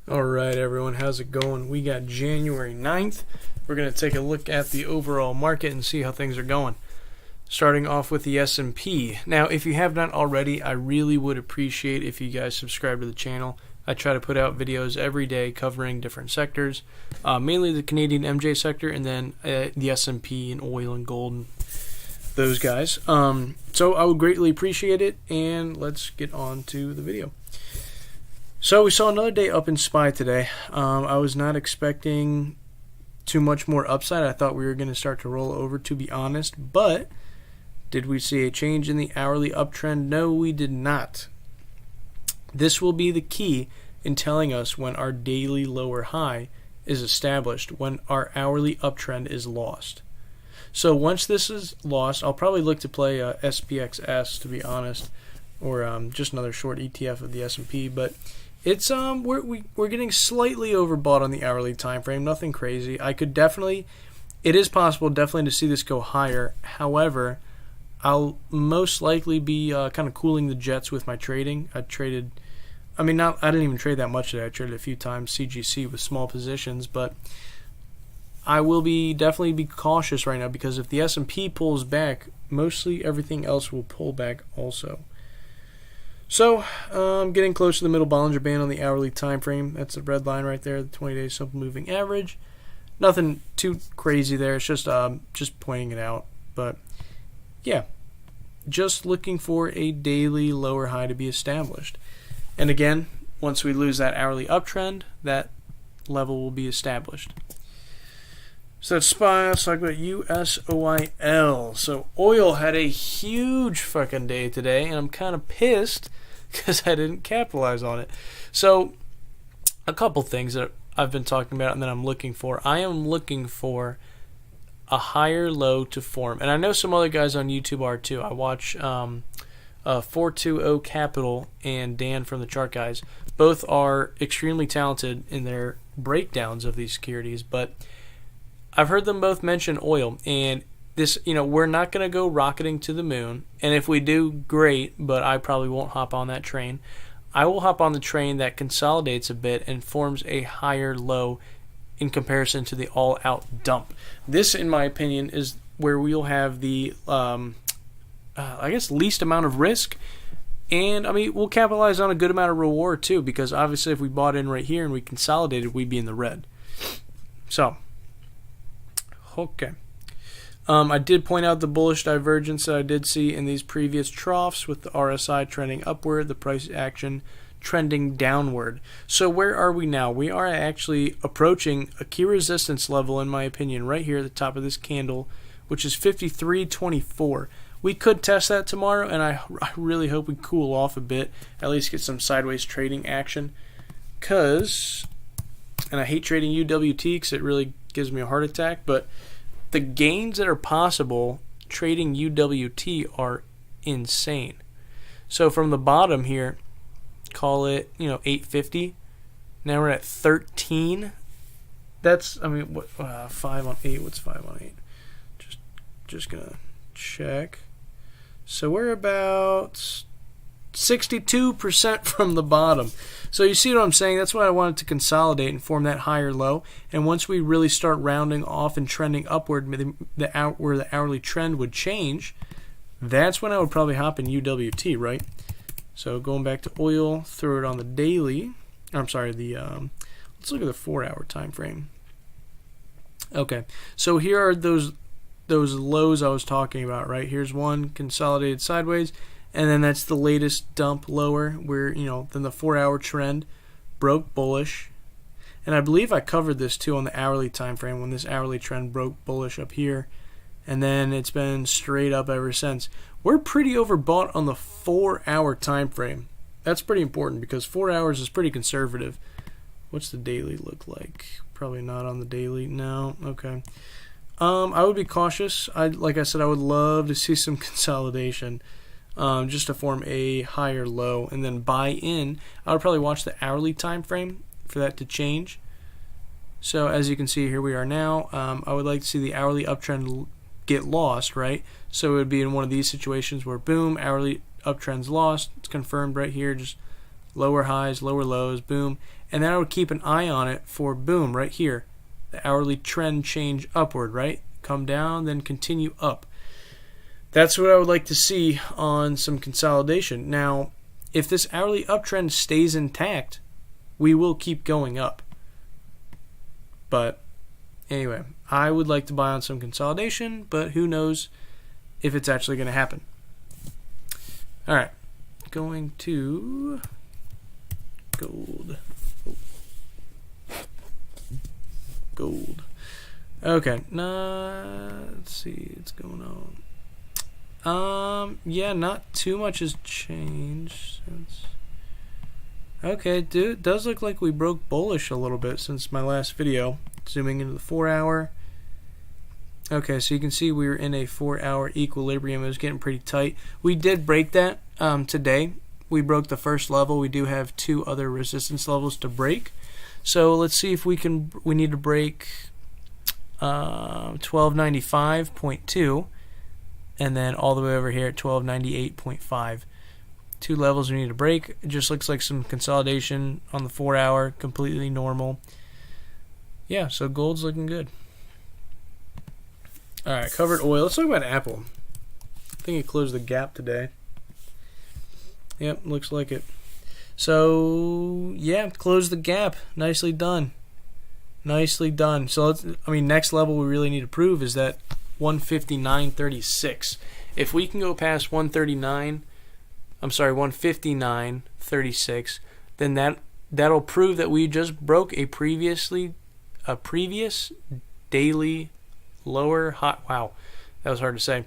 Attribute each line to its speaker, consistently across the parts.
Speaker 1: Alright everyone, how's it going? We got January 9th. We're going to take a look at the overall market and see how things are going. Starting off with the S&P. Now, if you have not already, I really would appreciate if you guys subscribe to the channel. I try to put out videos every day covering different sectors, mainly the Canadian MJ sector, and then the S&P and oil and gold and those guys. So I would greatly appreciate it, and let's get on to the video. So we saw another day up in SPY today. I was not expecting too much more upside. I thought we were going to start to roll over, to be honest. But did we see a change in the hourly uptrend? No, we did not. This will be the key in telling us when our daily lower high is established, when our hourly uptrend is lost. So once this is lost, I'll probably look to play SPXS, to be honest, or just another short ETF of the S&P. But it's we're getting slightly overbought on the hourly time frame. Nothing crazy. It is possible definitely to see this go higher. However, I'll most likely be kind of cooling the jets with my trading. I didn't even trade that much today. I traded a few times CGC with small positions, but I will definitely be cautious right now, because if the S&P pulls back, mostly everything else will pull back also. So, getting close to the middle Bollinger Band on the hourly time frame. That's the red line right there, the 20-day simple moving average. Nothing too crazy there. It's just pointing it out. But yeah, just looking for a daily lower high to be established. And again, once we lose that hourly uptrend, that level will be established. So that's SPY. Let's talk about USOIL. So oil had a huge fucking day today, and I'm kind of pissed because I didn't capitalize on it. So a couple things that I've been talking about and that I'm looking for. I am looking for a higher low to form. And I know some other guys on YouTube are too. I watch 420 Capital and Dan from the Chart Guys. Both are extremely talented in their breakdowns of these securities, but I've heard them both mention oil, and this, we're not going to go rocketing to the moon, and if we do, great, but I probably won't hop on that train. I will hop on the train that consolidates a bit and forms a higher low in comparison to the all-out dump. This, in my opinion, is where we'll have the, least amount of risk, and, we'll capitalize on a good amount of reward, too, because obviously if we bought in right here and we consolidated, we'd be in the red. So, okay. I did point out the bullish divergence that I did see in these previous troughs, with the RSI trending upward, the price action trending downward. So where are we now? We are actually approaching a key resistance level, in my opinion, right here at the top of this candle, which is 53.24. We could test that tomorrow, and I really hope we cool off a bit, at least get some sideways trading action. And I hate trading UWT because it really gives me a heart attack, but the gains that are possible trading UWT are insane. So from the bottom here, call it 850. Now we're at 13. That's 5 on 8. What's 5 on 8? Just gonna check. So we're about 62% from the bottom. So you see what I'm saying? That's why I wanted to consolidate and form that higher low. And once we really start rounding off and trending upward, where the hourly trend would change, that's when I would probably hop in UWT, right? So going back to oil, throw it on the daily. Let's look at the 4-hour time frame. Okay, so here are those lows I was talking about, right? Here's one consolidated sideways. And then that's the latest dump lower, where, then the 4-hour trend broke bullish. And I believe I covered this too on the hourly time frame, when this hourly trend broke bullish up here. And then it's been straight up ever since. We're pretty overbought on the 4-hour time frame. That's pretty important, because 4 hours is pretty conservative. What's the daily look like? Probably not on the daily. No. Okay. I would be cautious. Like I said, I would love to see some consolidation. Just to form a higher low and then buy in. I would probably watch the hourly time frame for that to change. So as you can see, here we are now. I would like to see the hourly uptrend get lost, right? So it would be in one of these situations where boom, hourly uptrend's lost. It's confirmed right here. Just lower highs, lower lows, boom, and then I would keep an eye on it for boom right here, the hourly trend change upward, right? Come down, then continue up. That's what I would like to see on some consolidation. Now, if this hourly uptrend stays intact, we will keep going up. But anyway, I would like to buy on some consolidation, but who knows if it's actually going to happen. All right, going to gold. Gold. Okay, let's see what's going on. Yeah, not too much has changed since. Okay, dude, it does look like we broke bullish a little bit since my last video. Zooming into the 4 hour. Okay, so you can see we were in a 4 hour equilibrium. It was getting pretty tight. We did break that today. We broke the first level. We do have 2 other resistance levels to break. So let's see if we can. We need to break 1295.2, and then all the way over here at 1298.5. 2 levels we need to break. It just looks like some consolidation on the 4 hour, completely normal. Yeah, so gold's looking good. All right, covered oil. Let's talk about Apple. I think it closed the gap today. Yep, looks like it. So yeah, close the gap. Nicely done. Nicely done. So next level we really need to prove is that 159.36. If we can go past 159.36, then that'll prove that we just broke a previous daily lower high. Wow, that was hard to say.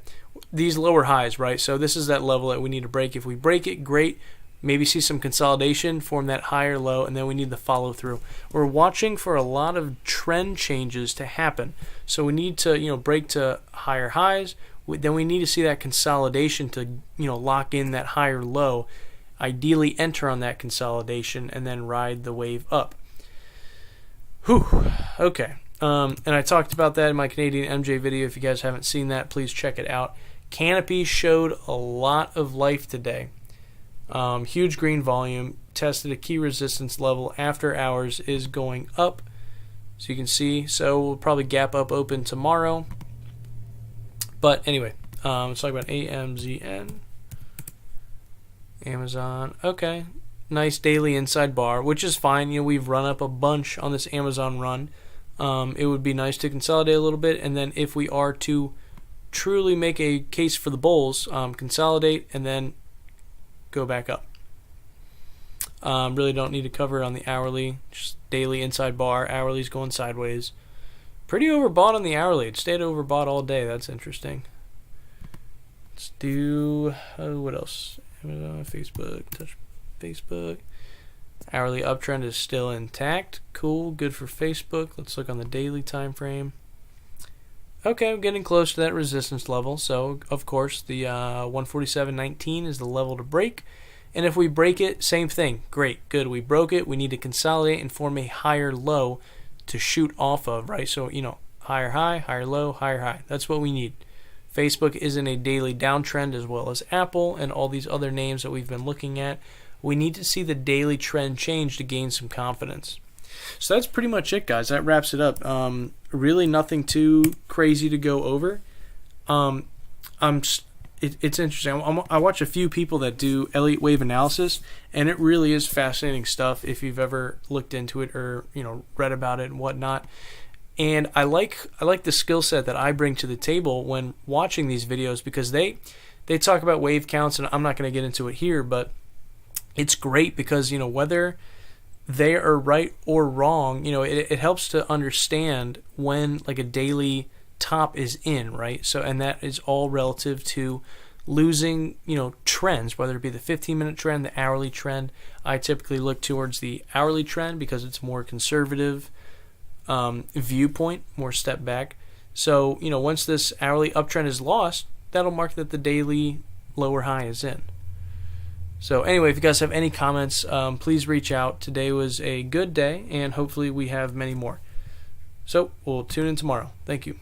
Speaker 1: These lower highs, right? So this is that level that we need to break. If we break it, great. Maybe see some consolidation, form that higher low, and then we need the follow through. We're watching for a lot of trend changes to happen. So we need to, break to higher highs. Then we need to see that consolidation to, lock in that higher low. Ideally enter on that consolidation and then ride the wave up. Whew. Okay. And I talked about that in my Canadian MJ video. If you guys haven't seen that, please check it out. Canopy showed a lot of life today. Huge green volume, tested a key resistance level after hours, is going up, so you can see. So we'll probably gap up open tomorrow. But anyway, let's talk about AMZN. Amazon. Okay, nice daily inside bar, which is fine. We've run up a bunch on this Amazon run. It would be nice to consolidate a little bit, and then if we are to truly make a case for the bulls, consolidate and then go back up. Really don't need to cover it on the hourly. Just daily inside bar. Hourly's going sideways. Pretty overbought on the hourly. It stayed overbought all day. That's interesting. Let's do what else? Amazon, Facebook. Touch Facebook. Hourly uptrend is still intact. Cool. Good for Facebook. Let's look on the daily time frame. Okay, I'm getting close to that resistance level. So, of course, the 147.19 is the level to break. And if we break it, same thing. Great, good. We broke it. We need to consolidate and form a higher low to shoot off of, right? So, higher high, higher low, higher high. That's what we need. Facebook is in a daily downtrend as well as Apple and all these other names that we've been looking at. We need to see the daily trend change to gain some confidence. So that's pretty much it, guys. That wraps it up. Really nothing too crazy to go over. It's interesting. I watch a few people that do Elliott wave analysis, and it really is fascinating stuff if you've ever looked into it or read about it and whatnot. And I like the skill set that I bring to the table when watching these videos, because they talk about wave counts, and I'm not going to get into it here, but it's great because whether they are right or wrong, it helps to understand when like a daily top is in, right? So, and that is all relative to losing, trends, whether it be the 15-minute trend, the hourly trend. I typically look towards the hourly trend because it's more conservative viewpoint, more step back. So, once this hourly uptrend is lost, that'll mark that the daily lower high is in. So anyway, if you guys have any comments, please reach out. Today was a good day, and hopefully we have many more. So we'll tune in tomorrow. Thank you.